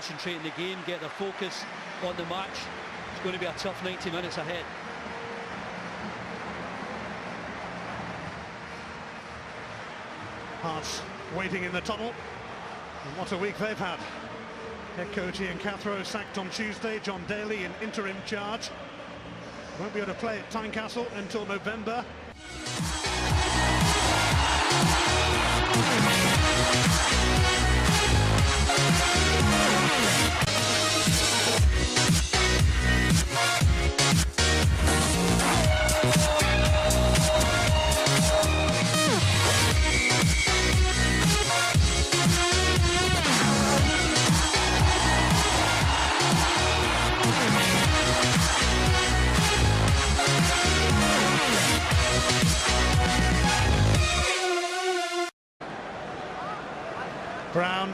concentrate in the game, get their focus on the match. It's going to be a tough 90 minutes ahead. Hearts waiting in the tunnel. And what a week they've had. Head coach Ian Cathro sacked on Tuesday. John Daly in interim charge. Won't be able to play at Tynecastle until November. Brown.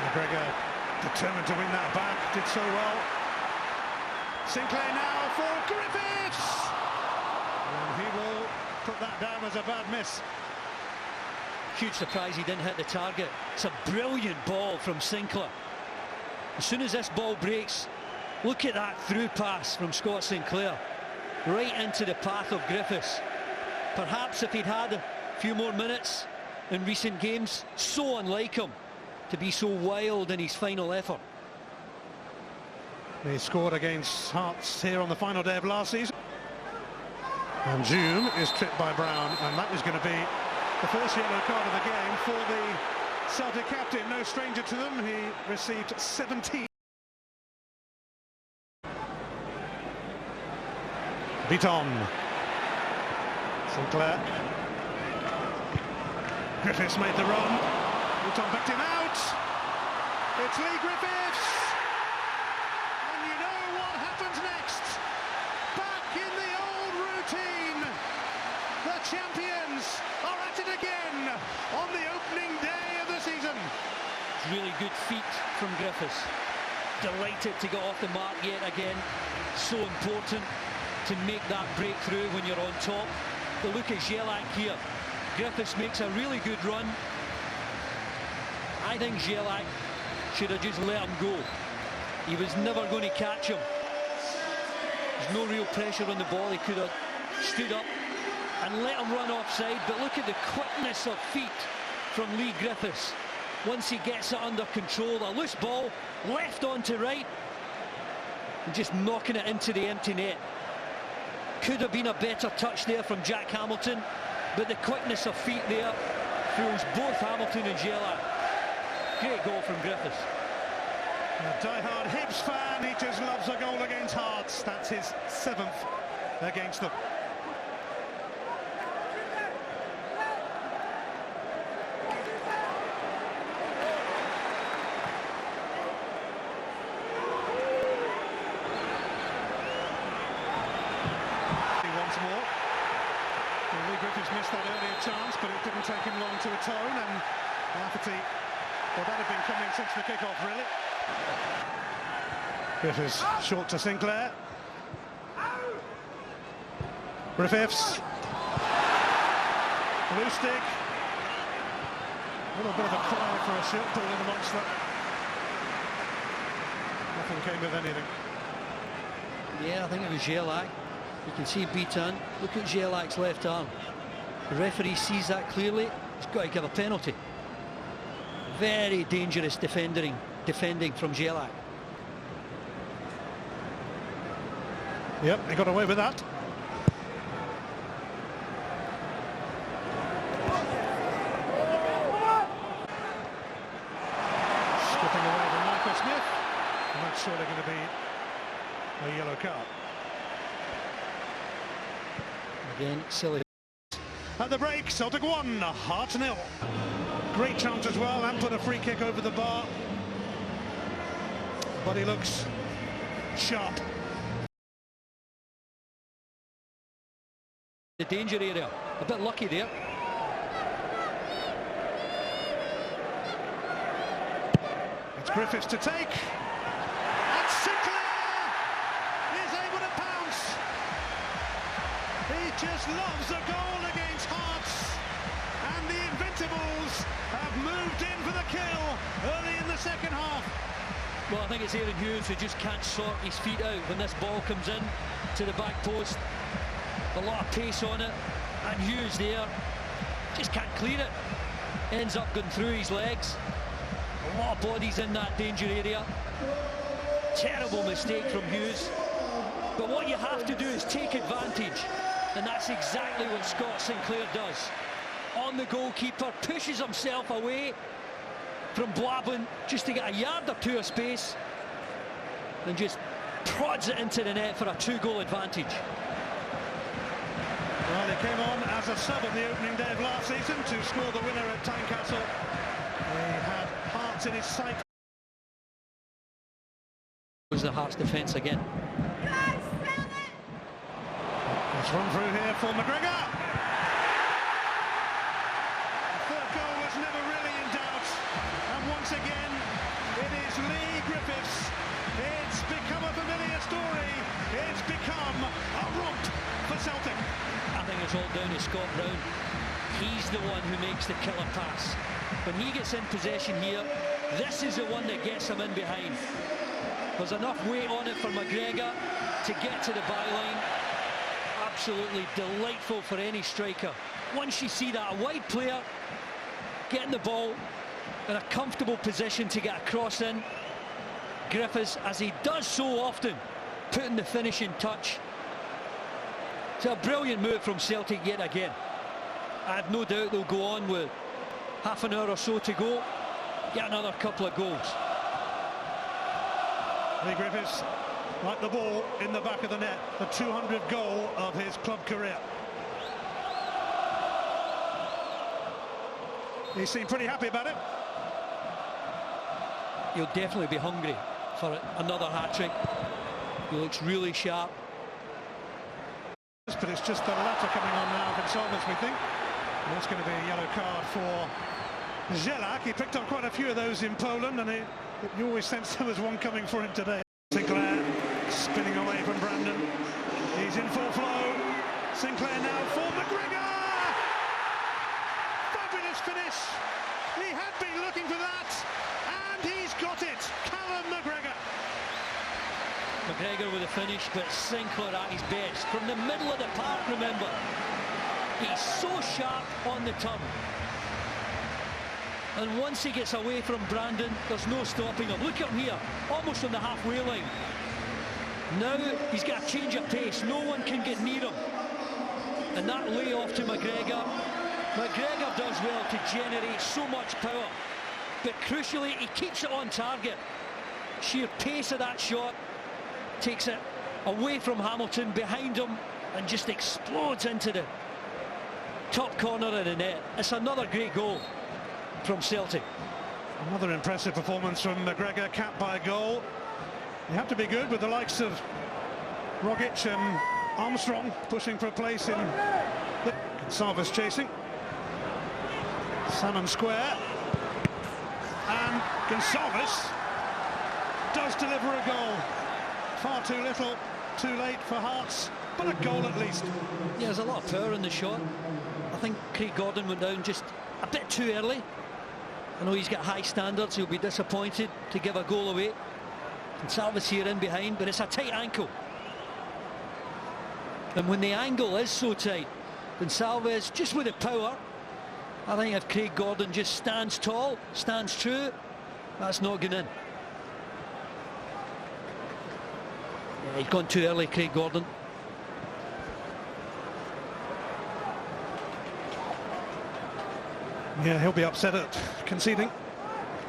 McGregor determined to win that back, did so well. Sinclair now for Griffiths! And he will put that down as a bad miss. Huge surprise he didn't hit the target. It's a brilliant ball from Sinclair. As soon as this ball breaks, look at that through pass from Scott Sinclair. Right into the path of Griffiths. Perhaps if he'd had a few more minutes in recent games, so unlike him to be so wild in his final effort. He scored against Hearts here on the final day of last season. And June is tripped by Brown, and that is going to be the first yellow card of the game for the Celtic captain. No stranger to them, he received 17. Beaton. Sinclair. Griffiths made the run. Beaton backed him out. It's Lee Griffiths. And you know what happens next. Back in the old routine. The champions are at it again on the opening day of the season. Really good feet from Griffiths. Delighted to get off the mark yet again. So important to make that breakthrough when you're on top. The look at Jelak here. Griffiths makes a really good run. I think Jelak should have just let him go. He was never going to catch him. There's no real pressure on the ball. He could have stood up and let him run offside, but look at the quickness of feet from Lee Griffiths. Once he gets it under control, a loose ball, left on to right, and just knocking it into the empty net. Could have been a better touch there from Jack Hamilton, but the quickness of feet there fools both Hamilton and Jelak. Great goal from Griffiths. A die-hard Hibs fan, he just loves a goal against Hearts. That's his 7th against them. Once more. Lee Griffiths missed that earlier chance, but it didn't take him long to atone, and Lafferty, well, that had been coming since the kick-off, really. Griffiths short to Sinclair. Griffiths. Loose stick. A little bit of a cry for a shot ball in the monster. Nothing came of anything. Yeah, I think it was Jelak. You can see Beaton. Look at Jelak's left arm. The referee sees that clearly. He's got to give a penalty. Very dangerous defending from Jelak. Yep, he got away with that. Skipping away from Michael Smith. And that's surely going to be a yellow card. Again, silly. At the break, Celtic 1, Hearts 0. Great chance as well, and put a free kick over the bar. But he looks sharp. The danger area, a bit lucky there. It's Griffiths to take. And Sinclair is able to pounce. He just loves a goal against Hearts. And the Invincibles have moved in for the kill. second half. Well, I think it's Aaron Hughes who just can't sort his feet out when this ball comes in to the back post. A lot of pace on it, and Hughes there just can't clear it. Ends up going through his legs. A lot of bodies in that danger area. Terrible mistake from Hughes. But what you have to do is take advantage, and that's exactly what Scott Sinclair does. On the goalkeeper, pushes himself away from Blablin just to get a yard or two of space, and just prods it into the net for a 2-goal advantage. Well, he came on as a sub on the opening day of last season to score the winner at Tynecastle. He had Hearts in his sight. Was the Hearts defence again. Let's run through here for McGregor. The third goal was never really in doubt. And once again, it is Lee Griffiths. It's become a familiar story. It's become a romp for Celtic. I think it's all down to Scott Brown. He's the one who makes the killer pass. When he gets in possession here, this is the one that gets him in behind. There's enough weight on it for McGregor to get to the byline. Absolutely delightful for any striker. Once you see that, a wide player getting the ball in a comfortable position to get a cross in, Griffiths, as he does so often, putting the finishing touch. It's a brilliant move from Celtic yet again. I have no doubt they'll go on with half an hour or so to go, get another couple of goals. Lee Griffiths, like the ball in the back of the net, the 200th goal of his club career. He seemed pretty happy about it. He'll definitely be hungry for another hat-trick. He looks really sharp. But it's just the latter coming on now, Gonsalves, we think. And it's going to be a yellow card for Jelak. He picked up quite a few of those in Poland, and you always sense there was one coming for him today. Sinclair spinning away from Brandon. He's in full flow. Sinclair now for McGregor! Fabulous finish. He had been looking for that, and he's got it. Callum McGregor. McGregor with a finish, but Sinclair at his best. From the middle of the park, remember. He's so sharp on the turn. And once he gets away from Brandon, there's no stopping him. Look at him here, almost on the halfway line. Now he's got a change of pace. No one can get near him. And that layoff to McGregor. McGregor does well to generate so much power. But crucially, he keeps it on target. Sheer pace of that shot takes it away from Hamilton, behind him, and just explodes into the top corner of the net. It's another great goal from Celtic. Another impressive performance from McGregor, capped by a goal. You have to be good with the likes of Rogic and Armstrong pushing for a place in the Gonsalves chasing. Salmon Square, and Gonsalves does deliver a goal. Far too little, too late for Hearts, but a goal at least. Yeah, there's a lot of power in the shot. I think Craig Gordon went down just a bit too early. I know he's got high standards. He'll be disappointed to give a goal away. Gonsalves here in behind, but it's a tight ankle. And when the angle is so tight, Gonsalves just with the power. I think if Craig Gordon just stands tall, stands true, that's not going in. Yeah, he's gone too early, Craig Gordon. Yeah, he'll be upset at conceding.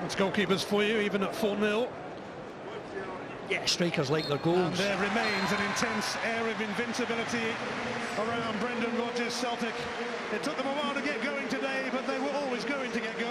It's goalkeepers for you, even at 4-0. Yeah, strikers like their goals. And there remains an intense air of invincibility around Brendan Rodgers' Celtic. It took them a while to get going today, but they were always going to get going.